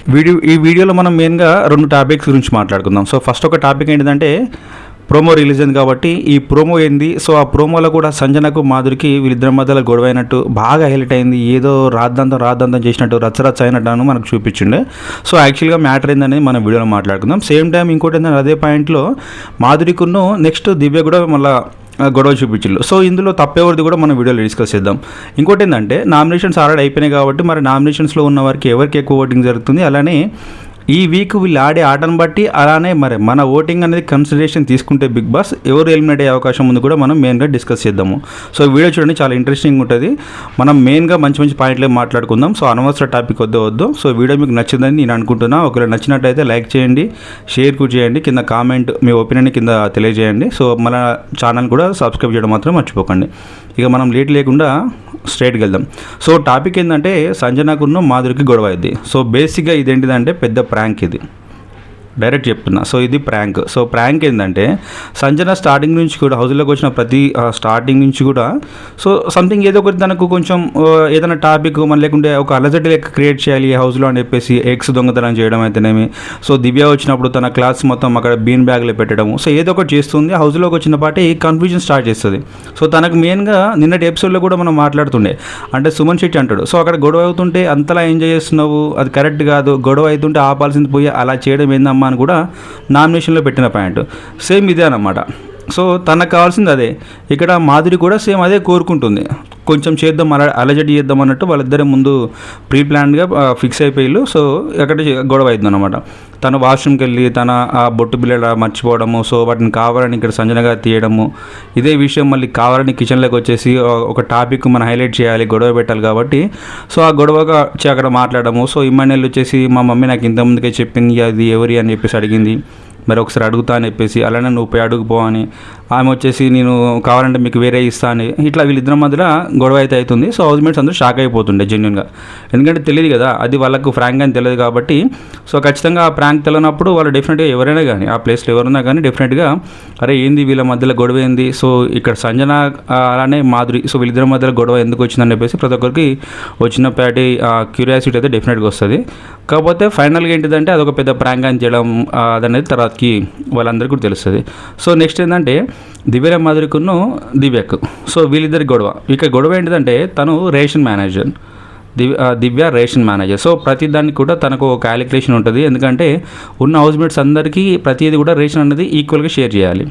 ఈ వీడియోలో మనం మెయిన్గా 2 టాపిక్స్ గురించి మాట్లాడుకుందాం. సో ఫస్ట్ ఒక టాపిక్ ఏంటిదంటే ప్రోమో రిలీజ్ అయింది కాబట్టి ఈ ప్రోమో ఏంది, సో ఆ ప్రోమోలో కూడా సంజనకు మాధురికి వీళ్ళిద్దరి మధ్యలో గొడవ అయినట్టు బాగా హైలైట్ అయింది. ఏదో రాద్దంతం చేసినట్టు రచ్చరచ్చ అయినట్టు మనకు చూపించిండే. సో యాక్చువల్గా మ్యాటర్ ఏందనేది మనం వీడియోలో మాట్లాడుకుందాం. సేమ్ టైం ఇంకోటి ఏంటంటే అదే పాయింట్లో మాధురికును నెక్స్ట్ దివ్య కూడా మళ్ళీ గొడవ చూపించారు. సో ఇందులో తప్పేవరిది కూడా మనం వీడియోలో డిస్కస్ చేద్దాం. ఇంకోటి ఏంటంటే నామినేషన్స్ ఆల్రెడీ అయిపోయినాయి కాబట్టి మరి నామినేషన్స్లో ఉన్న వారికి ఎవరికి ఎక్కువ ఓటింగ్ జరుగుతుంది, అలానే ఈ వీక్ వీళ్ళు ఆడే ఆటను బట్టి అలానే మరి మన ఓటింగ్ అనేది కన్సిడరేషన్ తీసుకుంటే బిగ్ బాస్ ఎవరు ఎలిమినేట్ అయ్యే అవకాశం ఉంది కూడా మనం మెయిన్గా డిస్కస్ చేద్దాము. సో వీడియో చూడండి, చాలా ఇంట్రెస్టింగ్ ఉంటుంది. మనం మెయిన్గా మంచి పాయింట్లే మాట్లాడుకుందాం. సో అనవసర టాపిక్ వద్దు. సో వీడియో మీకు నచ్చిందని నేను అనుకుంటున్నా. ఒకవేళ నచ్చినట్టయితే లైక్ చేయండి, షేర్ కూడా చేయండి, కింద కామెంట్ మీ ఒపీనియన్ కింద తెలియజేయండి. సో మన ఛానల్ కూడా సబ్స్క్రైబ్ చేయడం మాత్రం మర్చిపోకండి. ఇక మనం లేట్ లేకుండా స్ట్రైట్కి వెళ్దాం. సో టాపిక్ ఏంటంటే సంజనకును మాధురికి గొడవ అయింది. సో బేసిక్గా ఇదేంటిదంటే పెద్ద ప్రాంక్, ఇది డైరెక్ట్ చెప్తున్నా. సో ఇది ప్రాంక్. సో ప్రాంక్ ఏంటంటే సంజన స్టార్టింగ్ నుంచి కూడా హౌస్లోకి వచ్చిన ప్రతి స్టార్టింగ్ నుంచి కూడా సో సంథింగ్ ఏదో ఒకటి తనకు కొంచెం ఏదైనా టాపిక్ మన లేకుంటే ఒక అలజడి లెక్క క్రియేట్ చేయాలి హౌస్లో అని చెప్పేసి ఎగ్స్ దొంగతనం చేయడం అయితేనేమి, సో దివ్య వచ్చినప్పుడు తన క్లాస్ మొత్తం అక్కడ బీన్ బ్యాగ్లో పెట్టడము, సో ఏదో ఒకటి చేస్తుంది. హౌస్లోకి వచ్చిన పాటి కన్ఫ్యూజన్ స్టార్ట్ చేస్తుంది. సో తనకు మెయిన్గా నిన్నటి ఎపిసోడ్లో కూడా మనం మాట్లాడుతుండే, అంటే సుమన్ శెట్టి అంటాడు, సో అక్కడ గొడవ అవుతుంటే అంతలా ఎంజాయ్ చేస్తున్నావు, అది కరెక్ట్ కాదు, గొడవ అవుతుంటే ఆపాల్సింది పోయి అలా చేయడం ఏందమ్మా అని కూడా నామినేషన్లో పెట్టిన పాయింట్ సేమ్ ఇదే అన్నమాట. సో తనకు కావాల్సింది అదే. ఇక్కడ మాధురి కూడా సేమ్ అదే కోరుకుంటుంది, కొంచెం చేద్దాం అలజడి చేద్దాం అన్నట్టు వాళ్ళిద్దరే ముందు ప్రీ ప్లాన్డ్గా ఫిక్స్ అయిపోయి సో అక్కడ గొడవ అవుతుంది అనమాట. తను వాష్రూమ్కి వెళ్ళి తన ఆ బొట్టు బిళ్ళ మర్చిపోవడము, సో వాటిని కావాలని ఇక్కడ సంజనగా తీయడము, ఇదే విషయం మళ్ళీ కావాలని కిచెన్లోకి వచ్చేసి ఒక టాపిక్ మనం హైలైట్ చేయాలి, గొడవ పెట్టాలి కాబట్టి సో ఆ గొడవగా అక్కడ మాట్లాడము. సో ఇమ్మాన్యుయల్ వచ్చేసి మా మమ్మీ నాకు ఇంతకుముందుకే చెప్పింది అది ఎవరి అని చెప్పేసి అడిగింది, మరి ఒకసారి అడుగుతా అని చెప్పేసి, అలానే నువ్వు పోయి అడుగుపో అని. ఆమె వచ్చేసి నేను కావాలంటే మీకు వేరే ఇస్తా అని, ఇట్లా వీళ్ళిద్దరి మధ్యలో గొడవ అయితే అవుతుంది. సో హౌస్ మేట్స్ అందరూ షాక్ అయిపోతుండే జెన్యున్గా, ఎందుకంటే తెలియదు కదా అది వాళ్ళకు ఫ్రాంక్ అని తెలియదు కాబట్టి. సో ఖచ్చితంగా ఆ ప్రాంక్ తెలియనప్పుడు వాళ్ళు డెఫినెట్గా ఎవరైనా కానీ ఆ ప్లేస్లో ఎవరున్నా కానీ డెఫినెట్గా అరే ఏంది వీళ్ళ మధ్యలో గొడవ ఏంది, సో ఇక్కడ సంజన అలానే మాధురి, సో వీళ్ళిద్దరి మధ్యలో గొడవ ఎందుకు వచ్చిందని చెప్పేసి ప్రతి ఒక్కరికి వచ్చినప్పటి క్యూరియాసిటీ అయితే డెఫినెట్గా వస్తుంది. కాకపోతే ఫైనల్గా ఏంటిదంటే అదొక పెద్ద ప్రాంక్ అని చేయడం అదనేది తర్వాతకి వాళ్ళందరికీ కూడా తెలుస్తుంది. సో నెక్స్ట్ ఏంటంటే దివ్య మాధురికును దివ్యకు, సో వీళ్ళిద్దరి గొడవ. ఇక గొడవ ఏంటిదంటే తను రేషన్ మేనేజర్, దివ్య రేషన్ మేనేజర్. సో ప్రతి దానికి కూడా తనకు ఒక క్యాలిక్యులేషన్ ఉంటుంది, ఎందుకంటే ఉన్న హౌస్మేట్స్ అందరికీ ప్రతిదీ కూడా రేషన్ అనేది ఈక్వల్గా షేర్ చేయాలి.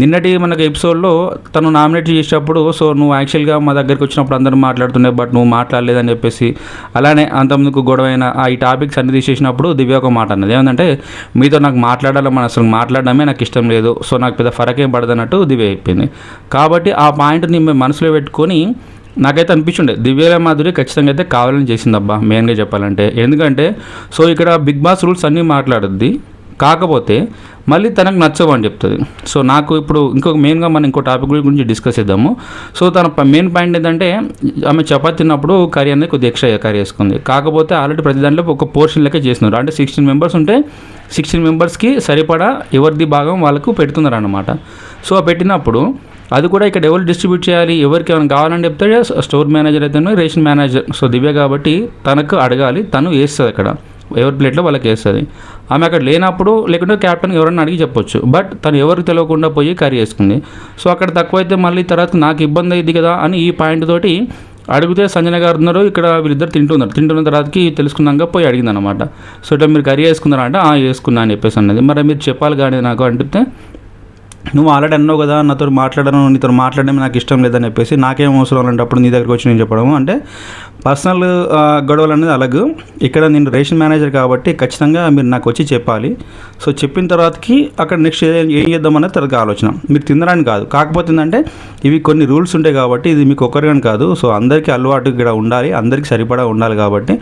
నిన్నటి మనకు ఎపిసోడ్లో తను నామినేట్ చేసేటప్పుడు సో నువ్వు యాక్చువల్గా మా దగ్గరికి వచ్చినప్పుడు అందరూ మాట్లాడుతున్నావు బట్ నువ్వు మాట్లాడలేదని చెప్పేసి, అలానే అంతమందికి గొడవైన ఈ టాపిక్స్ అన్ని తీసేసినప్పుడు దివ్య ఒక మాట అన్నది, ఏమంటే మీతో నాకు మాట్లాడాలని అసలు మాట్లాడడమే నాకు ఇష్టం లేదు, సో నాకు పెద్ద ఫరకేం పడదన్నట్టు దివ్య అయిపోయింది. కాబట్టి ఆ పాయింట్ని మేము మనసులో పెట్టుకొని నాకైతే అనిపించుండే దివ్య మాధురి ఖచ్చితంగా అయితే కావాలని చేసిందబ్బా మెయిన్గా చెప్పాలంటే. ఎందుకంటే సో ఇక్కడ బిగ్ బాస్ రూల్స్ అన్నీ మాట్లాడుద్ది, కాకపోతే మళ్ళీ తనకు నచ్చవు అని చెప్తుంది. సో నాకు ఇప్పుడు మనం ఇంకో టాపిక్ గురించి డిస్కస్ చేద్దాము. సో తన మెయిన్ పాయింట్ ఏంటంటే ఆమె చపాతి తిన్నప్పుడు కర్రీ అనేది కొద్దిగా ఎక్స్ట్రా కర్రీ వేసుకుంది, కాకపోతే ఆల్రెడీ ప్రతి దాంట్లో ఒక పోర్షన్ లెక్క చేస్తున్నారు. అంటే 16 మెంబర్స్ ఉంటే 16 మెంబర్స్కి సరిపడా ఎవరిది భాగం వాళ్ళకు పెడుతున్నారు అన్నమాట. సో పెట్టినప్పుడు అది కూడా ఇక్కడ ఎవరు డిస్ట్రిబ్యూట్ చేయాలి, ఎవరికి ఏమైనా కావాలని చెప్తే స్టోర్ మేనేజర్ అయితే రేషన్ మేనేజర్, సో దివ్య కాబట్టి తనకు అడగాలి, తను వేస్తుంది అక్కడ ఎవరి ప్లేట్లో వాళ్ళకి వేస్తుంది. ఆమె అక్కడ లేనప్పుడు లేకుంటే క్యాప్టెన్ ఎవరన్నా అడిగి చెప్పొచ్చు, బట్ తను ఎవరికి తెలియకుండా పోయి కర్రీ వేసుకుంది. సో అక్కడ తక్కువైతే మళ్ళీ తర్వాత నాకు ఇబ్బంది అయింది కదా అని ఈ పాయింట్ తోటి అడిగితే సంజన గారు ఉన్నారు, ఇక్కడ వీళ్ళిద్దరు తింటున్న తర్వాతకి తెలుసుకున్నాక పోయి అడిగింది అనమాట. సో ఇట్లా మీరు కర్రీ వేసుకున్నారా అంటే వేసుకున్నా అని చెప్పేసి అన్నది. మరి మీరు చెప్పాలి కానీ నాకు అంటే నువ్వు ఆల్రెడీ అన్నావు కదా నాతో నీతో మాట్లాడడం నాకు ఇష్టం లేదని చెప్పేసి, నాకేం అవసరం అలాంటప్పుడు నీ దగ్గరికి వచ్చి నేను చెప్పడము అంటే పర్సనల్ గొడవలు అనేది అలాగే. ఇక్కడ నేను రేషన్ మేనేజర్ కాబట్టి ఖచ్చితంగా మీరు నాకు వచ్చి చెప్పాలి. సో చెప్పిన తర్వాతకి అక్కడ నెక్స్ట్ ఏం చేద్దామనేది తర్వాత ఆలోచన, మీరు తినడానికి కాదు. కాకపోతే ఏంటంటే ఇవి కొన్ని రూల్స్ ఉంటాయి కాబట్టి ఇది మీకు ఒక్కరిగాని కాదు, సో అందరికీ అలవాటు ఇక్కడ ఉండాలి, అందరికీ సరిపడా ఉండాలి కాబట్టి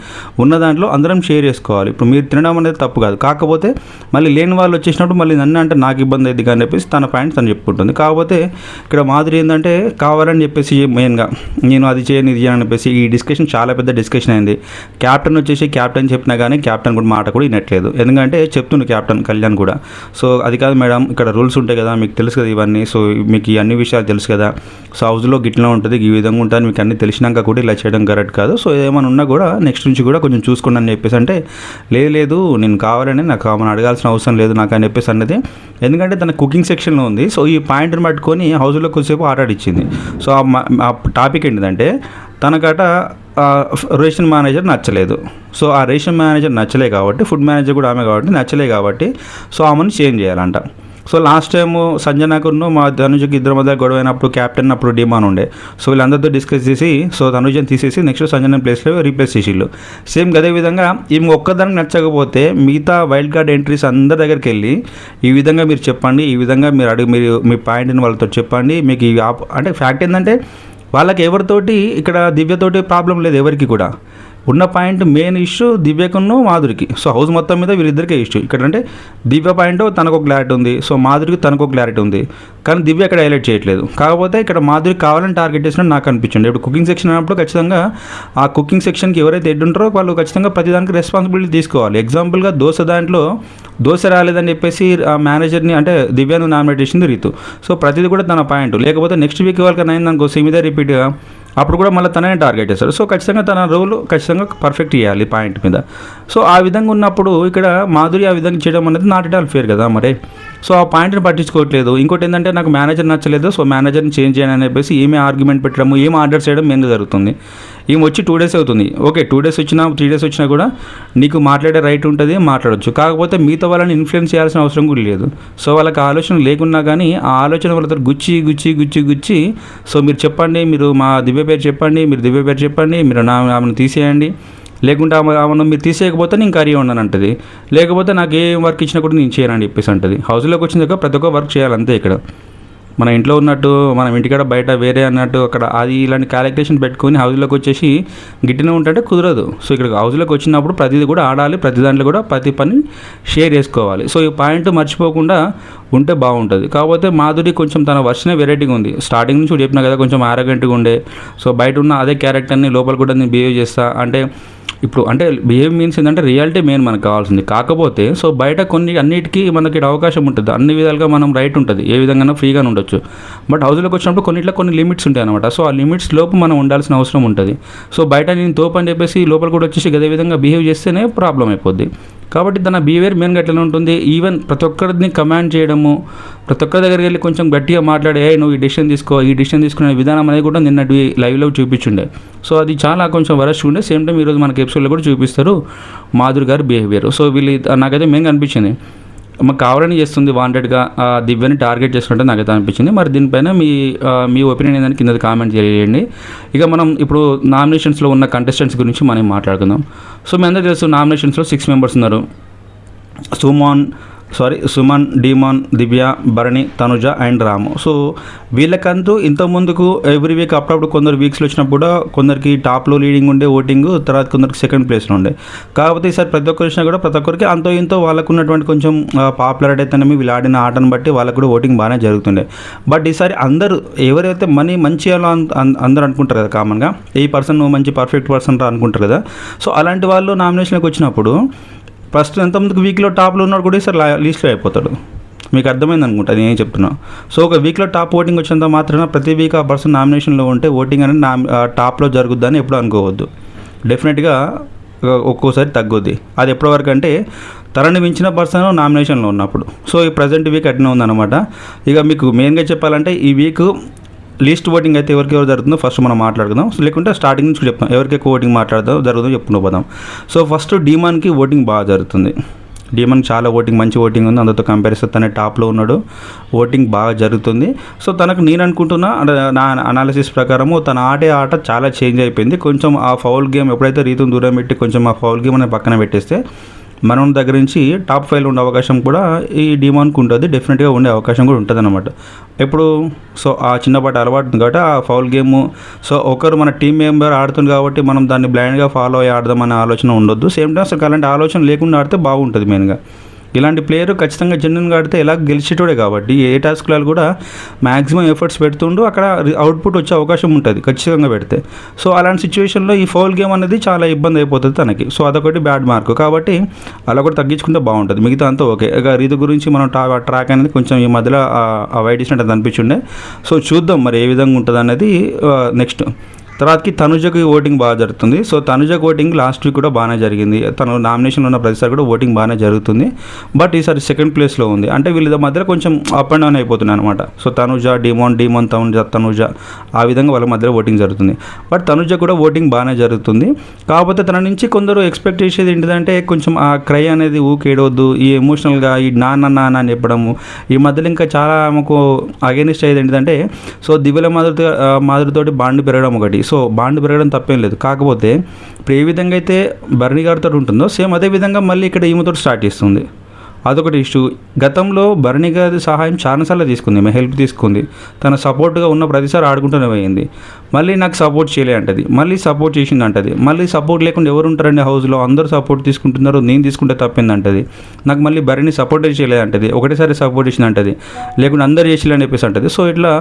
ఉన్న దాంట్లో అందరం షేర్ చేసుకోవాలి. ఇప్పుడు మీరు తినడం అనేది తప్పు కాదు, కాకపోతే మళ్ళీ లేని వాళ్ళు వచ్చేసినప్పుడు మళ్ళీ నన్ను అంటే నాకు ఇబ్బంది అయింది కానీ చెప్పేసి తన పాయింట్ తను చెప్పుకుంటుంది. కాకపోతే ఇక్కడ మాధురి ఏంటంటే కావాలని చెప్పేసి మెయిన్గా నేను అది చేయను ఇది అని చెప్పేసి ఈ డిస్కషన్ చాలా పెద్ద డిస్కషన్ అయింది. క్యాప్టెన్ వచ్చేసి క్యాప్టెన్ చెప్పినా కానీ క్యాప్టెన్ కూడా మాట కూడా వినట్లేదు. ఎందుకంటే చెప్తుండు క్యాప్టెన్ కళ్యాణ్ కూడా, సో అది కాదు మేడం ఇక్కడ రూల్స్ ఉంటాయి కదా, మీకు తెలుసు కదా ఇవన్నీ, సో మీకు ఈ అన్ని విషయాలు తెలుసు కదా, సో హౌస్లో గిట్లా ఉంటుంది ఈ విధంగా ఉంటుంది మీకు అన్ని తెలిసినాక కూడా ఇలా చేయడం కరెక్ట్ కాదు, సో ఏమైనా ఉన్నా కూడా నెక్స్ట్ నుంచి కూడా కొంచెం చూసుకోండి అని చెప్పేసి అంటే లేదు నేను కావాలని నాకు ఆమెను అడగాల్సిన అవసరం లేదు నాకు అని చెప్పేసి అన్నది. ఎందుకంటే తన కుకింగ్ సెక్షన్లో ఉంది. సో ఈ పాయింట్ని పట్టుకొని హౌస్లో కొద్దిసేపు ఆటాడిచ్చింది. సో ఆ టాపిక్ ఏంటిదంటే తనకట రేషన్ మేనేజర్ నచ్చలేదు. సో ఆ రేషన్ మేనేజర్ నచ్చలే కాబట్టి ఫుడ్ మేనేజర్ కూడా ఆమె కాబట్టి నచ్చలే కాబట్టి సో ఆమెను చేంజ్ చేయాలంట. సో లాస్ట్ టైం సంజనాకును మా తనుజకి ఇద్దరి మధ్య గొడవ అయినప్పుడు క్యాప్టెన్ అప్పుడు డిమాన్ ఉండే. సో వీళ్ళందరితో డిస్కస్ చేసి సో తనుజని తీసేసి నెక్స్ట్ సంజన ప్లేస్లో రీప్లేస్ చేసిళ్ళు. సేమ్ అదే విధంగా ఈమె ఒక్కదానికి నచ్చకపోతే మిగతా వైల్డ్ కార్డ్ ఎంట్రీస్ అందరి దగ్గరికి వెళ్ళి ఈ విధంగా మీరు చెప్పండి, ఈ విధంగా మీరు మీ పాయింట్ని వాళ్ళతో చెప్పండి, మీకు ఈ అంటే ఫ్యాక్ట్ ఏంటంటే వాళ్ళకి ఎవరితోటి ఇక్కడ దివ్యతోటి ప్రాబ్లం లేదు ఎవరికి కూడా. ఉన్న పాయింట్ మెయిన్ ఇష్యూ దివ్యకును మాధురికి. సో హౌస్ మొత్తం మీద వీళ్ళిద్దరికే ఇష్యూ ఇక్కడ. అంటే దివ్య పాయింట్ తనకు ఒక క్లారిటీ ఉంది, సో మాధురికి తనకు ఒక క్లారిటీ ఉంది, కానీ దివ్య ఇక్కడ హైలైట్ చేయట్లేదు. కాకపోతే ఇక్కడ మాధురికి కావాలని టార్గెట్ చేసినట్టు నాకు అనిపించింది. ఇప్పుడు కుకింగ్ సెక్షన్ అన్నప్పుడు ఖచ్చితంగా ఆ కుకింగ్ సెక్షన్కి ఎవరైతే హెడ్ ఉంటారో వాళ్ళు ఖచ్చితంగా ప్రతిదానికి రెస్పాన్సిబిలిటీ తీసుకోవాలి. ఎగ్జాంపుల్గా దాంట్లో దోశ రాలేదని చెప్పేసి ఆ మేనేజర్ని అంటే దివ్యను నామినేట్ చేసింది రీతు. సో ప్రతిదీ కూడా తన పాయింట్, లేకపోతే నెక్స్ట్ వీక్ వాళ్ళకైనా అయిందనుకో సేమ్ ఇదే రిపీట్గా అప్పుడు కూడా మళ్ళీ తననే టార్గెట్ చేస్తారు. సో ఖచ్చితంగా తన రోల్ ఖచ్చితంగా పర్ఫెక్ట్ చేయాలి పాయింట్ మీద. సో ఆ విధంగా ఉన్నప్పుడు ఇక్కడ మాధురి ఆ విధంగా చేయడం అనేది నాట్ ఎట్ ఆల్ ఫేర్ కదా మరి. సో ఆ పాయింట్ని పట్టించుకోవట్లేదు. ఇంకోటి ఏంటంటే నాకు మేనేజర్ నచ్చలేదు, సో మేనేజర్ని చేంజ్ చేయని అని చెప్పేసి ఏమీ ఆర్గ్యుమెంట్ పెట్టడము, ఏం ఆర్డర్ చేయడం మెయిన్గా జరుగుతుంది. ఏమి వచ్చి 2 days అవుతుంది, ఓకే 2 days వచ్చినా 3 days వచ్చినా కూడా నీకు మాట్లాడే రైట్ ఉంటుంది, మాట్లాడవచ్చు. కాకపోతే మిగతా వాళ్ళని ఇన్ఫ్లుయెన్స్ చేయాల్సిన అవసరం కూడా లేదు. సో వాళ్ళకి ఆలోచన లేకున్నా కానీ ఆ ఆలోచన వాళ్ళతో గుచ్చి సో మీరు చెప్పండి, మీరు మా దివ్య పేరు చెప్పండి, మీరు దివ్య పేరు చెప్పండి, మీరు ఆమెను తీసేయండి, లేకుంటే ఆమెను మీరు తీసేయకపోతే నేను కర్రీ ఉండను అంటది, లేకపోతే నాకు ఏ వర్క్ ఇచ్చినా కూడా నేను చేయనని చెప్పేసి అంటది. హౌస్లోకి వచ్చిన దగ్గర ప్రతి ఒక్క వర్క్ చేయాలి అంతే. ఇక్కడ మన ఇంట్లో ఉన్నట్టు మనం ఇంటికాడ బయట వేరే అన్నట్టు అక్కడ అది ఇలాంటి క్యాలిక్యులేషన్ పెట్టుకొని హౌస్లోకి వచ్చేసి గిట్టినే ఉంటే కుదరదు. సో ఇక్కడ హౌస్లోకి వచ్చినప్పుడు ప్రతిదీ కూడా ఆడాలి, ప్రతి దాంట్లో కూడా ప్రతి పని షేర్ చేసుకోవాలి. సో ఈ పాయింట్ మర్చిపోకుండా ఉంటే బాగుంటుంది. కాకపోతే మాధురి కొంచెం తన వర్షనే వెరైటీగా ఉంది. స్టార్టింగ్ నుంచి చెప్పినా కదా కొంచెం ఆరోగెంట్గా ఉండే. సో బయట ఉన్న అదే క్యారెక్టర్ని లోపల కూడా నేను బిహేవ్ చేస్తా అంటే ఇప్పుడు అంటే బిహేవ్ మీన్స్ ఏంటంటే రియాలిటీ మెయిన్ మనకు కావాల్సింది. కాకపోతే సో బయట కొన్ని అన్నిటికీ మనకి అవకాశం ఉంటుంది, అన్ని విధాలుగా మనం రైట్ ఉంటుంది, ఏ విధంగా ఫ్రీగా ఉండొచ్చు. బట్ హౌస్లోకి వచ్చినప్పుడు కొన్నిట్లో కొన్ని లిమిట్స్ ఉంటాయి అనమాట. సో ఆ లిమిట్స్ లోపు మనం ఉండాల్సిన అవసరం ఉంటుంది. సో బయట నేను తోపు అని చెప్పేసి లోపల కూడా వచ్చేసి అదే విధంగా బిహేవ్ చేస్తేనే ప్రాబ్లం అయిపోద్ది. కాబట్టి తన బిహేవియర్ మెయిన్గా ఎట్లా ఉంటుంది, ఈవెన్ ప్రతి ఒక్కరిని కమాండ్ చేయడము, ప్రతి ఒక్కరి దగ్గరికి వెళ్ళి కొంచెం గట్టిగా మాట్లాడే నువ్వు ఈ డిసిషన్ తీసుకునే విధానం అనేది కూడా నిన్నటి లైవ్లో చూపించుండే. సో అది చాలా కొంచెం వరస్ట్ ఉండే. సేమ్ టైం ఈరోజు మనకి ఎపిసోడ్లో కూడా చూపిస్తారు మాధురి గారి బిహేవియర్. సో వీళ్ళు నాకైతే మెయిన్గా అనిపించింది మాకు కావాలని చేస్తుంది, వాంటెడ్గా దివ్యని టార్గెట్ చేస్తున్నట్టు నాకైతే అనిపించింది. మరి దీనిపైన మీ ఒపీనియన్ ఏదైనా కింద కామెంట్ చేయండి. ఇక మనం ఇప్పుడు నామినేషన్స్లో ఉన్న కంటెస్టెంట్స్ గురించి మనం మాట్లాడుకుందాం. సో మీ అందరూ తెలుసు నామినేషన్స్లో 6 members ఉన్నారు. Suman, Demon, Divya, Bharani, Tanuja and Ramu. So వీళ్ళకంటూ ఇంతకుముందుకు ఎవ్రీ వీక్ అప్పుడప్పుడు కొందరు వీక్స్లో వచ్చినప్పుడు కూడా కొందరికి టాప్లో లీడింగ్ ఉండే ఓటింగ్, తర్వాత కొందరికి సెకండ్ ప్లేస్లో ఉండే. కాకపోతే ఈసారి ప్రతి ఒక్కరు వచ్చినా కూడా ప్రతి ఒక్కరికి అంతో ఇంతో వాళ్ళకు ఉన్నటువంటి కొంచెం పాపులారిటీ అయితేనేమి వీళ్ళు ఆడిన ఆటను బట్టి వాళ్ళకు కూడా ఓటింగ్ బాగానే జరుగుతుండే. బట్ ఈసారి అందరూ ఎవరైతే మంచి అందరూ అనుకుంటారు కదా కామన్గా, ఈ పర్సన్ మంచి పర్ఫెక్ట్ పర్సన్ అనుకుంటారు కదా. సో అలాంటి వాళ్ళు నామినేషన్కి వచ్చినప్పుడు ఫస్ట్ ఎంతమందికి వీక్లో టాప్లో ఉన్నాడు కూడా ఈసారి లీస్ట్లో అయిపోతాడు. మీకు అర్థమైంది అనుకుంటా నేను చెప్తున్నా. సో ఒక వీక్లో టాప్ ఓటింగ్ వచ్చినంత మాత్రాన ప్రతి వీక్ ఆ పర్సన్ నామినేషన్లో ఉంటే ఓటింగ్ అనేది టాప్లో జరుగుద్దని ఎప్పుడు అనుకోవద్దు. డెఫినెట్గా ఒక్కోసారి తగ్గుద్ది. అది ఎప్పటి వరకు అంటే తనని మించిన పర్సన్ నామినేషన్లో ఉన్నప్పుడు. సో ఈ ప్రజెంట్ వీక్ అట్నే ఉందన్నమాట. ఇక మీకు మెయిన్గా చెప్పాలంటే ఈ వీక్ లీస్ట్ ఓటింగ్ అయితే ఎవరికి జరుగుతుందో ఫస్ట్ మనం మాట్లాడుకుందాం. సో లేకుంటే స్టార్టింగ్ నుంచి చెప్తాం ఎవరికి ఎక్కువ ఓటింగ్ జరుగుతుందో చెప్పుకుంటూ పోదాం. సో ఫస్ట్ డీమాన్కి ఓటింగ్ బాగా జరుగుతుంది. డీమాన్కి చాలా మంచి ఓటింగ్ ఉంది. అందరితో కంపారిజన్ తనే టాప్లో ఉన్నాడు, ఓటింగ్ బాగా జరుగుతుంది. సో తనకు నేను అనుకుంటున్నా నా అనాలిసిస్ ప్రకారము తన ఆట చాలా చేంజ్ అయిపోయింది. కొంచెం ఆ ఫౌల్ గేమ్ ఎప్పుడైతే రీతుని దూరం పెట్టి కొంచెం ఆ ఫౌల్ గేమ్ అనేది పక్కన పెట్టేస్తే మనం దగ్గర నుంచి టాప్ 5 ఉండే అవకాశం కూడా ఈ డీమాన్కి ఉంటుంది. డెఫినెట్గా ఉండే అవకాశం కూడా ఉంటుంది అనమాట. ఎప్పుడు సో ఆ చిన్నపాటి అలవాటు ఉంది కాబట్టి ఆ ఫౌల్ గేమ్ సో ఒకరు మన టీం మెంబర్ ఆడుతుంది కాబట్టి మనం దాన్ని బ్లైండ్గా ఫాలో అయ్యి ఆడదామనే ఆలోచన ఉండొద్దు. సేమ్ టైం అలాంటి ఆలోచన లేకుండా ఆడితే బాగుంటుంది మెయిన్గా. ఇలాంటి ప్లేయర్ ఖచ్చితంగా జెన్యున్గా ఆడితే ఎలా గెలిచేటోడే కాబట్టి ఏ టాస్క్లలో కూడా మ్యాక్సిమం ఎఫర్ట్స్ పెడుతుండు అక్కడ అవుట్పుట్ వచ్చే అవకాశం ఉంటుంది ఖచ్చితంగా పెడితే. సో అలాంటి సిచ్యువేషన్లో ఈ ఫౌల్ గేమ్ అనేది చాలా ఇబ్బంది అయిపోతుంది తనకి. సో అదొకటి బ్యాడ్ మార్క్ కాబట్టి అలా కూడా తగ్గించుకుంటే బాగుంటుంది. మిగతా అంతా ఓకే. ఇక రీతు గురించి మనం ట్రాక్ అనేది కొంచెం ఈ మధ్యలో అవాయిడ్ చేసినట్టు అనిపించుండే. సో చూద్దాం మరి ఏ విధంగా ఉంటుంది అనేది. నెక్స్ట్ తర్వాతకి తనుజకి ఓటింగ్ బాగా జరుగుతుంది. సో తనుజకి ఓటింగ్ లాస్ట్ వీక్ కూడా బాగానే జరిగింది. తను నామినేషన్లో ఉన్న ప్రతిసారి కూడా ఓటింగ్ బాగానే జరుగుతుంది. బట్ ఈసారి సెకండ్ ప్లేస్లో ఉంది. అంటే వీళ్ళ మధ్యలో కొంచెం అప్ అండ్ డౌన్ అయిపోతున్నాయి అనమాట. సో తనుజ డిమోన్ తనుజ ఆ విధంగా వాళ్ళ మధ్యలో ఓటింగ్ జరుగుతుంది. బట్ తనుజ కూడా ఓటింగ్ బాగానే జరుగుతుంది. కాకపోతే తన నుంచి కొందరు ఎక్స్పెక్ట్ చేసేది ఏంటిదంటే కొంచెం ఆ క్రై అనేది ఊకేడవద్దు, ఈ ఎమోషనల్గా ఈ నాన్న అని చెప్పడము. ఈ మధ్యలో ఇంకా చాలా ఆమెకు అగేనిస్ట్ అయ్యేది ఏంటిదంటే సో దివ్యల మాధురితోటి బాండ్ పెరగడం ఒకటి. సో బాండ్ పెరగడం తప్పేం లేదు. కాకపోతే ఇప్పుడు ఏ విధంగా అయితే భరణి గారితో ఉంటుందో సేమ్ అదే విధంగా మళ్ళీ ఇక్కడ ఈమెతో స్టార్ట్ చేస్తుంది. అదొకటి ఇష్యూ. గతంలో భరణి గారి సహాయం చాలాసార్లు తీసుకుంది, హెల్ప్ తీసుకుంది. తన సపోర్ట్గా ఉన్న ప్రతిసారి ఆడుకుంటూనే పోయింది. మళ్ళీ నాకు సపోర్ట్ చేయలే అంటది, మళ్ళీ సపోర్ట్ చేసింది అంటది. మళ్ళీ సపోర్ట్ లేకుండా ఎవరు ఉంటారండి హౌస్లో, అందరూ సపోర్ట్ తీసుకుంటున్నారు, నేను తీసుకుంటే తప్పింది అంటది. నాకు మళ్ళీ భరణి సపోర్టే చేయలేదు అంటది, ఒకటేసారి సపోర్ట్ చేసింది అంటది, లేకుంటే అందరు చేసిలే అని చెప్పేసి అంటది. సో ఇట్లా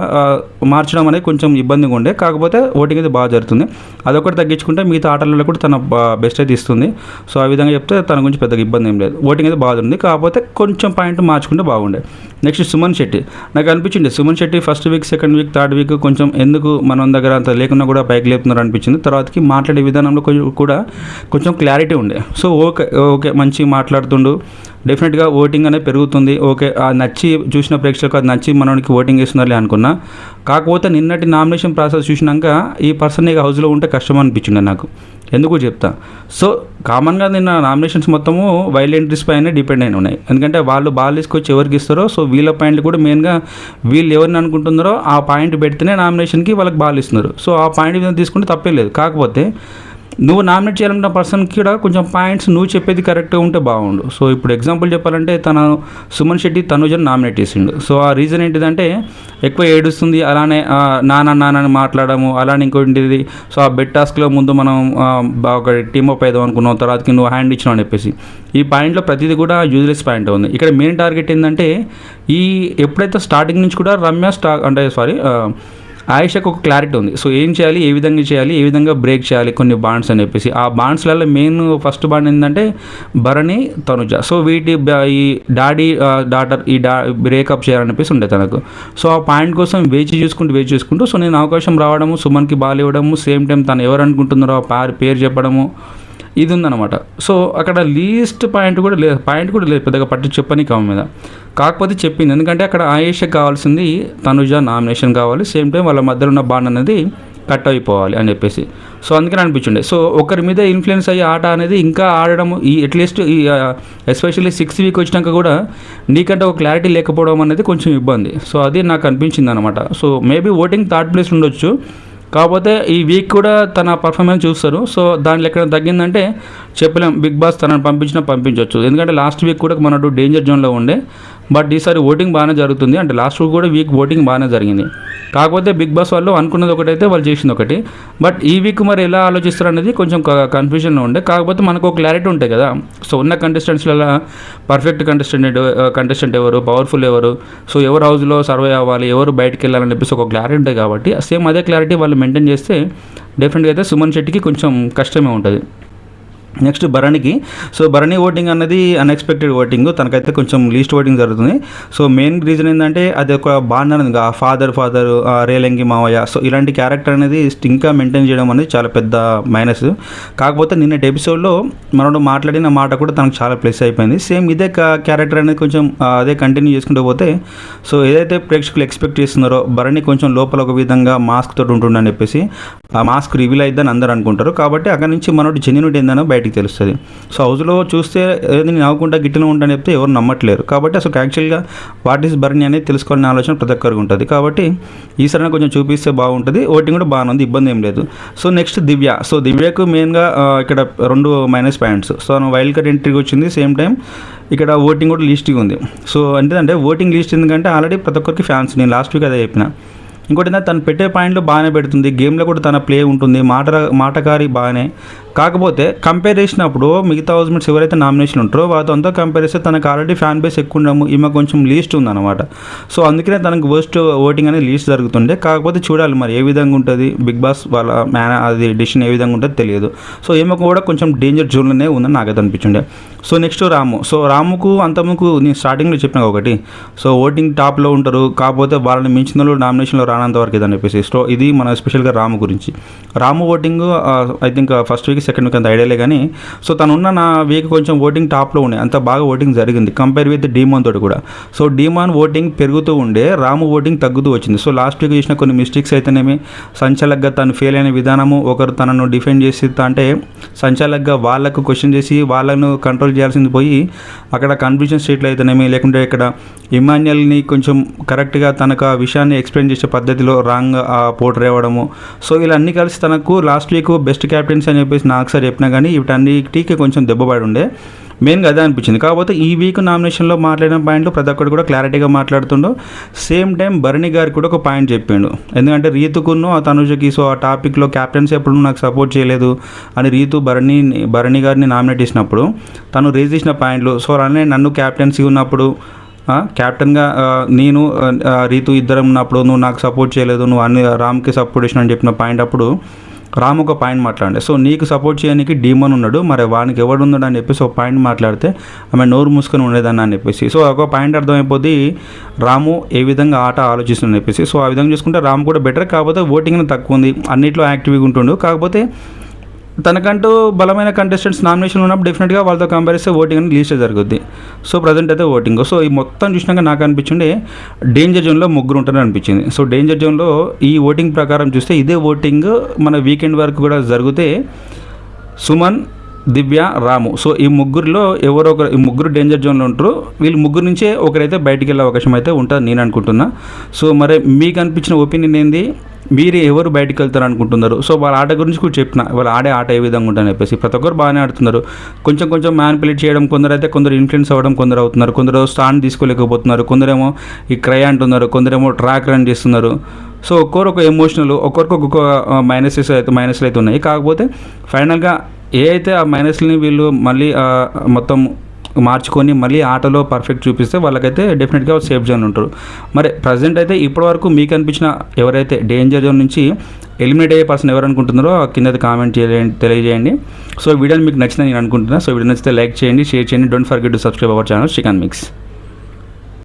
మార్చడం అనేది కొంచెం ఇబ్బందిగా ఉండే. కాకపోతే ఓటింగ్ అయితే బాగా జరుగుతుంది. అదొకటి తగ్గించుకుంటే మిగతా ఆటలలో కూడా తన బెస్ట్ అయితే ఇస్తుంది. సో ఆ విధంగా చెప్తే తన గురించి పెద్దగా ఇబ్బంది ఏం లేదు. ఓటింగ్ అయితే బాగా జరుగుతుంది. కాకపోతే కొంచెం పాయింట్ మార్చుకుంటే బాగుండే. నెక్స్ట్ సుమన్ శెట్టి. నాకు అనిపించింది Suman Shetty first week, second week, third week కొంచెం ఎందుకు మన దగ్గర అంత లేకున్నా కూడా పైకి లేపుతున్నారు అనిపించింది. తర్వాతకి మాట్లాడే విధానంలో కూడా కొంచెం క్లారిటీ ఉండే. సో ఓకే మంచి మాట్లాడుతుండు, డెఫినెట్గా ఓటింగ్ అనేది పెరుగుతుంది. ఓకే నచ్చి చూసిన ప్రేక్షకులకు అది నచ్చి మనకి ఓటింగ్ వేస్తున్నారులే అనుకున్నా. కాకపోతే నిన్నటి నామినేషన్ ప్రాసెస్ చూసినాక ఈ పర్సన్ ఇక హౌస్లో ఉంటే కష్టం అనిపించింది నాకు. ఎందుకు చెప్తా. సో కామన్గా నిన్న నామినేషన్స్ మొత్తము వైల్డ్ ఎంట్రీస్ పైన డిపెండ్ అయిన ఉన్నాయి. ఎందుకంటే వాళ్ళు బాల్ తీసుకొచ్చి ఎవరికి ఇస్తారో సో వీళ్ళ పాయింట్లు కూడా మెయిన్గా వీళ్ళు ఎవరిని అనుకుంటున్నారో ఆ పాయింట్ పెడితేనే నామినేషన్కి వాళ్ళకి బాల్ ఇస్తున్నారు. సో ఆ పాయింట్ మీద తీసుకుంటే తప్పే లేదు. కాకపోతే నువ్వు నామినేట్ చేయాలన్న పర్సన్కి కూడా కొంచెం పాయింట్స్ నువ్వు చెప్పేది కరెక్ట్గా ఉంటే బాగుండు. సో ఇప్పుడు ఎగ్జాంపుల్ చెప్పాలంటే సుమన్ శెట్టి తనుజను నామినేట్ చేసిండు. సో ఆ రీజన్ ఏంటిదంటే ఎక్కువ ఏడుస్తుంది, అలానే నాన్నని మాట్లాడము, అలానే ఇంకోటిది. సో ఆ బెడ్ టాస్క్లో ముందు మనం ఒక టీమ్ అప్ అయిదాం అనుకున్నాం, తర్వాతకి నువ్వు హ్యాండ్ ఇచ్చినావు అని చెప్పేసి ఈ పాయింట్లో ప్రతిదీ కూడా యూజ్లెస్ పాయింట్ ఉంది. ఇక్కడ మెయిన్ టార్గెట్ ఏంటంటే ఎప్పుడైతే స్టార్టింగ్ నుంచి కూడా ఆయిషకు ఒక క్లారిటీ ఉంది. సో ఏం చేయాలి, ఏ విధంగా చేయాలి, ఏ విధంగా బ్రేక్ చేయాలి కొన్ని బాండ్స్ అని చెప్పేసి. ఆ బాండ్స్లలో మెయిన్ ఫస్ట్ బాండ్ ఏంటంటే భరణి తనుజ. సో ఈ డాటర్ బ్రేకప్ చేయాలని చెప్పేసి ఉండే తనకు. సో ఆ పాయింట్ కోసం వేచి చూసుకుంటూ సో నేను అవకాశం రావడము, సుమన్కి బాల్ ఇవ్వడము, సేమ్ టైం తను ఎవరు అనుకుంటున్నారో ఆ పేరు చెప్పడము, ఇది ఉందన్నమాట. సో అక్కడ లీస్ట్ పాయింట్ కూడా లేదు పెద్దగా చెప్పని కావు మీద. కాకపోతే చెప్పింది ఎందుకంటే అక్కడ ఆయేషకి కావాల్సింది తనుజ నామినేషన్ కావాలి, సేమ్ టైం వాళ్ళ మధ్యలో ఉన్న బాండ్ అనేది కట్ అయిపోవాలి అని చెప్పేసి. సో అందుకని అనిపించుండే. సో ఒకరి మీద ఇన్ఫ్లుయెన్స్ అయ్యే ఆట అనేది ఇంకా ఆడడం అట్లీస్ట్ ఎస్పెషల్లీ 6th వీక్ వచ్చినాక కూడా నీకంటే ఒక క్లారిటీ లేకపోవడం అనేది కొంచెం ఇబ్బంది. సో అది నాకు అనిపించింది అనమాట. So maybe voting third place ఉండొచ్చు. కాకపోతే ఈ వీక్ కూడా తన పర్ఫార్మెన్స్ చూస్తారు. సో దాంట్లో ఎక్కడ తగ్గిందంటే చెప్పలేం. బిగ్ బాస్ తనని పంపించవచ్చు. ఎందుకంటే లాస్ట్ వీక్ కూడా మనడు డేంజర్ జోన్లో ఉండే. బట్ ఈసారి ఓటింగ్ బాగానే జరుగుతుంది. అంటే లాస్ట్ వీక్ ఓటింగ్ బాగానే జరిగింది. కాకపోతే బిగ్ బాస్ వాళ్ళు అనుకున్నది ఒకటైతే వాళ్ళు చేసింది ఒకటి. బట్ ఈ వీక్ మరి ఎలా ఆలోచిస్తారు అనేది కొంచెం కన్ఫ్యూజన్లో ఉండే. కాకపోతే మనకు ఒక క్లారిటీ ఉంటాయి కదా. సో ఉన్న కంటెస్టెంట్స్లలో పర్ఫెక్ట్ కంటెస్టెంట్ ఎవరు, పవర్ఫుల్ ఎవరు, సో ఎవరు హౌస్లో సర్వే అవ్వాలి, ఎవరు బయటకు వెళ్ళాలని చెప్పేసి ఒక క్లారిటీ ఉంటాయి. కాబట్టి సేమ్ అదే క్లారిటీ వాళ్ళు మెయింటైన్ చేస్తే డెఫినెట్గా అయితే సుమన్ శెట్టికి కొంచెం కష్టమే ఉంటుంది. నెక్స్ట్ భరణికి. సో భరణి ఓటింగ్ అన్నది అన్ఎక్స్పెక్టెడ్ ఓటింగ్, తనకైతే కొంచెం లీస్ట్ ఓటింగ్ జరుగుతుంది. సో మెయిన్ రీజన్ ఏంటంటే అది ఒక బాండ్ అనేది ఫాదర్ రేలంగి మావయ్య. సో ఇలాంటి క్యారెక్టర్ అనేది ఇంకా మెయింటైన్ చేయడం అనేది చాలా పెద్ద మైనస్. కాకపోతే నిన్నటి ఎపిసోడ్లో మనం మాట్లాడిన మాట కూడా తనకు చాలా ప్లస్ అయిపోయింది. సేమ్ ఇదే క్యారెక్టర్ అనేది కొంచెం అదే కంటిన్యూ చేసుకుంటూ పోతే సో ఏదైతే ప్రేక్షకులు ఎక్స్పెక్ట్ చేస్తున్నారో భరణి కొంచెం లోపల ఒక విధంగా మాస్క్ తోటి ఉంటుండని చెప్పేసి ఆ మాస్క్ రివీల్ అయిద్దని అందరూ అనుకుంటారు. కాబట్టి అక్కడి నుంచి మనోటి జెన్యూనిటీ ఏందనో బయటికి తెలుస్తుంది. సో హౌస్లో చూస్తే నేను నవ్వుకుంటా గిట్టిన ఉంటాను చెప్తే ఎవరు నమ్మట్లేరు. కాబట్టి అసలు యాక్చువల్గా వాట్ ఈస్ భరణి అనేది తెలుసుకోవాలనే ఆలోచన ప్రతి ఒక్కరికి ఉంటుంది. కాబట్టి ఈసారి కొంచెం చూపిస్తే బాగుంటుంది. ఓటింగ్ కూడా బాగానే ఉంది, ఇబ్బంది ఏం లేదు. So next Divya. సో దివ్యకు మెయిన్గా ఇక్కడ 2 minus points. So wild card ఎంట్రీకి వచ్చింది, సేమ్ టైం ఇక్కడ ఓటింగ్ కూడా లీస్ట్గా ఉంది. సో అంటే ఓటింగ్ లీస్ట్ ఎందుకంటే ఆల్రెడీ ప్రతి ఒక్కరికి ఫ్యాన్స్, నేను లాస్ట్ వీక్ అదే చెప్పిన. ఇంకోటి తను పెట్టే పాయింట్లు బాగానే పెడుతుంది, గేమ్లో కూడా తన ప్లే ఉంటుంది, మాటకారి బాగానే. కాకపోతే కంపేర్ చేసినప్పుడు మిగతా హౌస్మేట్స్ ఎవరైతే నామినేషన్ ఉంటారో వాళ్ళతో అంతా కంపేర్ చేస్తే తనకు ఆల్రెడీ ఫ్యాన్ బేస్ ఎక్కువ ఉండము, ఈమె కొంచెం లీస్ట్ ఉందన్నమాట. సో అందుకనే తనకు వర్స్ట్ ఓటింగ్ అనేది లీస్ట్ జరుగుతుండే. కాకపోతే చూడాలి మరి ఏ విధంగా ఉంటుంది, బిగ్ బాస్ వాళ్ళ అది డిసిషన్ ఏ విధంగా ఉంటుందో తెలియదు. సో ఈమె కూడా కొంచెం డేంజర్ జోన్లోనే ఉందని నాకైతే అనిపించిండే. సో నెక్స్ట్ రాము. సో రాముకు అంతముకు నేను స్టార్టింగ్లో చెప్పిన ఒకటి, సో ఓటింగ్ టాప్లో ఉంటారు, కాకపోతే వాళ్ళని మించిన వాళ్ళు నామినేషన్లో రానంత వరకు ఇదని చెప్పేసి. సో ఇది మన స్పెషల్గా రాము గురించి. Ramu voting I think first week second week అంత ఐడియాలే కానీ, సో తను ఉన్న నా వీక్ కొంచెం ఓటింగ్ టాప్లో ఉండే, అంత బాగా ఓటింగ్ జరిగింది కంపేర్ విత్ డీమాన్ తోటి కూడా. సో డీమాన్ ఓటింగ్ పెరుగుతూ ఉండే, రాము ఓటింగ్ తగ్గుతూ వచ్చింది. సో లాస్ట్ వీక్ చేసిన కొన్ని మిస్టేక్స్ అయితేనేమి, సంచాలక్గా తను ఫెయిల్ అయిన విధానము, ఒకరు తనను డిఫెండ్ చేసి అంటే సంచాలక్గా వాళ్ళకు క్వశ్చన్ చేసి వాళ్ళను కంట్రోల్ చేయాల్సింది పోయి అక్కడ కన్ఫ్యూజన్ స్టేట్లో అయితేనేమి, లేకుంటే ఇక్కడ ఇమాన్యుయల్ని కొంచెం కరెక్ట్గా తనకు ఆ విషయాన్ని ఎక్స్ప్లెయిన్ చేసే పద్ధతిలో రాంగ్ పోర్ట్రే అవ్వడము. సో ఇలా అన్నీ కలిసి తనకు లాస్ట్ వీక్ బెస్ట్ క్యాప్టెన్స్ అని చెప్పేసి నాకు సార్ చెప్పినా కానీ వీటన్నిటికీ కొంచెం దెబ్బపడి ఉండే. మెయిన్గా అదే అనిపించింది. కాకపోతే ఈ వీక్ నామినేషన్లో మాట్లాడిన పాయింట్లు ప్రతి ఒక్కరు కూడా క్లారిటీగా మాట్లాడుతుండో. సేమ్ టైం భరణి గారికి కూడా ఒక పాయింట్ చెప్పిండు. ఎందుకంటే రీతుకును ఆ తనుజకి సో ఆ టాపిక్లో క్యాప్టెన్స్ ఎప్పుడు నాకు సపోర్ట్ చేయలేదు అని రీతు భరణి గారిని నామినేట్ చేసినప్పుడు తను రేజ్ చేసిన పాయింట్లు, సో అలానే నన్ను క్యాప్టెన్సీ ఉన్నప్పుడు క్యాప్టెన్గా నేను రీతు ఇద్దరం ఉన్నప్పుడు నువ్వు నాకు సపోర్ట్ చేయలేదు, నువ్వు అన్ని రామ్కి సపోర్ట్ చేసిన అని చెప్పిన పాయింట్ అప్పుడు రామ్ ఒక పాయింట్ మాట్లాడే, సో నీకు సపోర్ట్ చేయడానికి డీమన్ ఉన్నాడు, మరి వానికి ఎవడు ఉన్నాడు అని చెప్పేసి ఒక పాయింట్ మాట్లాడితే ఆమె నోరు మూసుకొని ఉండేదాన్ని అని చెప్పేసి. సో ఒక పాయింట్ అర్థమైపోతే రాము ఏ విధంగా ఆట ఆలోచిస్తుందని చెప్పేసి. సో ఆ విధంగా చూసుకుంటే రాము కూడా బెటర్, కాకపోతే ఓటింగ్ తక్కువ ఉంది, అన్నింటిలో యాక్టివ్గా ఉంటుండు. కాకపోతే తనకంటూ బలమైన కంటెస్టెంట్స్ నామినేషన్ ఉన్నప్పుడు డెఫినెట్గా వాళ్ళతో కంపేర్ చేస్తే ఓటింగ్ అనేది లీస్ట్ జరుగుద్ది. సో ప్రజెంట్ అయితే ఓటింగ్. సో ఈ మొత్తం చూసినాక నాకు అనిపించింది డేంజర్ జోన్లో ముగ్గురు ఉంటారని అనిపించింది. సో డేంజర్ జోన్లో ఈ ఓటింగ్ ప్రకారం చూస్తే ఇదే ఓటింగ్ మన వీకెండ్ వరకు కూడా జరిగితే సుమన్, దివ్య, రాము, సో ఈ ముగ్గురులో ఎవరో ఒకరు, ఈ ముగ్గురు డేంజర్ జోన్లో ఉంటారు. వీళ్ళు ముగ్గురు నుంచే ఒకరైతే బయటికి వెళ్ళే అవకాశం అయితే ఉంటుంది నేను అనుకుంటున్నా. సో మరి మీకు అనిపించిన ఒపీనియన్ ఏంది, మీరు ఎవరు బయటకు వెళ్తారు అనుకుంటున్నారు? సో వాళ్ళ ఆట గురించి కూడా చెప్పిన, వాళ్ళు ఆడే ఆట ఏ విధంగా ఉంటుందని చెప్పేసి. ప్రతి ఒక్కరు బాగానే ఆడుతున్నారు, కొంచెం మ్యానిపులేట్ చేయడం, కొందరు ఇన్ఫ్లుయెన్స్ అవ్వడం కొందరు అవుతున్నారు, కొందరు స్టాండ్ తీసుకోలేకపోతున్నారు, కొందరేమో ఈ క్రై అంటున్నారు, కొందరేమో ట్రాక్ రన్ చేస్తున్నారు. సో ఒక్కొక్క ఎమోషనల్, ఒక్కొక్క మైనస్లు అయితే ఉన్నాయి. కాకపోతే ఫైనల్గా ఏ అయితే ఆ మైనస్ని వీళ్ళు మళ్ళీ మొత్తం మార్చుకొని మళ్ళీ ఆటలో పర్ఫెక్ట్ చూపిస్తే వాళ్ళకైతే డెఫినెట్గా సేఫ్ జోన్ ఉంటారు. మరి ప్రజెంట్ అయితే ఇప్పటివరకు మీకు అనిపించిన ఎవరైతే డేంజర్ జోన్ నుంచి ఎలిమినేట్ అయ్యే పర్సన్ ఎవరు అనుకుంటున్నారో కింద కామెంట్ తెలియజేయండి. సో వీడియోని మీకు నచ్చిందని నేను అనుకుంటున్నాను. సో వీడియో నచ్చితే లైక్ చేయండి, షేర్ చేయండి. Don't forget to subscribe our channel Srikanth mix.